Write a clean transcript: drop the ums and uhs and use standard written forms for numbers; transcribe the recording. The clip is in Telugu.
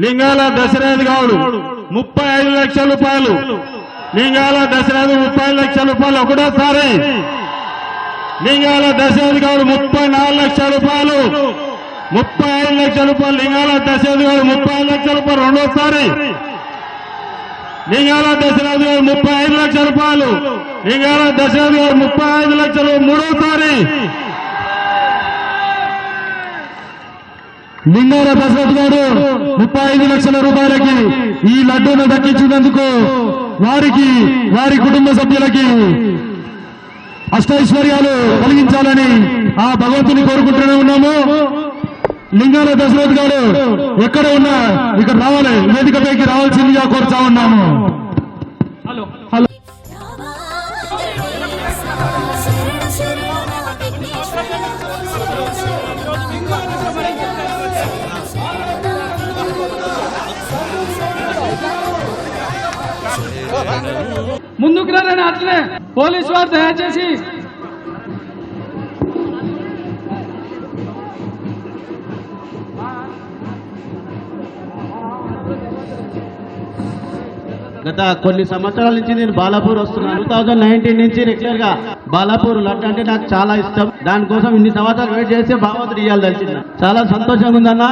లింగాల దశరథ్ గౌడ్ 35 లక్షల రూపాయలు. లింగాల దశరథ్ 35 లక్షల రూపాయలు ఒకటోసారి. లింగాల దశరథ్ గౌడ్ 34 లక్షల రూపాయలు. 35 లక్షల రూపాయలు. లింగాల దశరథ్ గౌడ్ 35 లక్షల రూపాయలు రెండోసారి. లింగాల దశరథ్ గౌడ్ 35 లక్షల రూపాయలు. లింగాల దశరథ్ గౌడ్ 35 లక్షలు మూడోసారి. లింగాల దశరథ్ గౌడ్ 35 లక్షల రూపాయలకి ఈ లడ్డూను దక్కించినందుకు వారికి వారి కుటుంబ సభ్యులకి అష్టైశ్వర్యాలు కలిగించాలని ఆ భగవంతుని కోరుకుంటూనే ఉన్నాము. లింగాల దశరథ్ గౌడ్ ఎక్కడ ఉన్నా ఇక్కడ రావాలి, వేదికపైకి రావాల్సిందిగా కోరుతా ఉన్నాము. హలో హలో ముందుకు రండి. అట్లనే పోలీసు వారు దయచేసి గత కొన్ని సంవత్సరాల నుంచి నేను బాలాపూర్ వస్తున్నాను. 2019 నుంచి రెగ్యులర్ గా బాలాపూర్ లడ్డు అంటే నాకు చాలా ఇష్టం. దానికోసం ఇన్ని సంవత్సరాలు వెయిట్ చేసి భగవంతుడు ఇయ్యాలి తెలిసింది. చాలా సంతోషంగా ఉందన్న.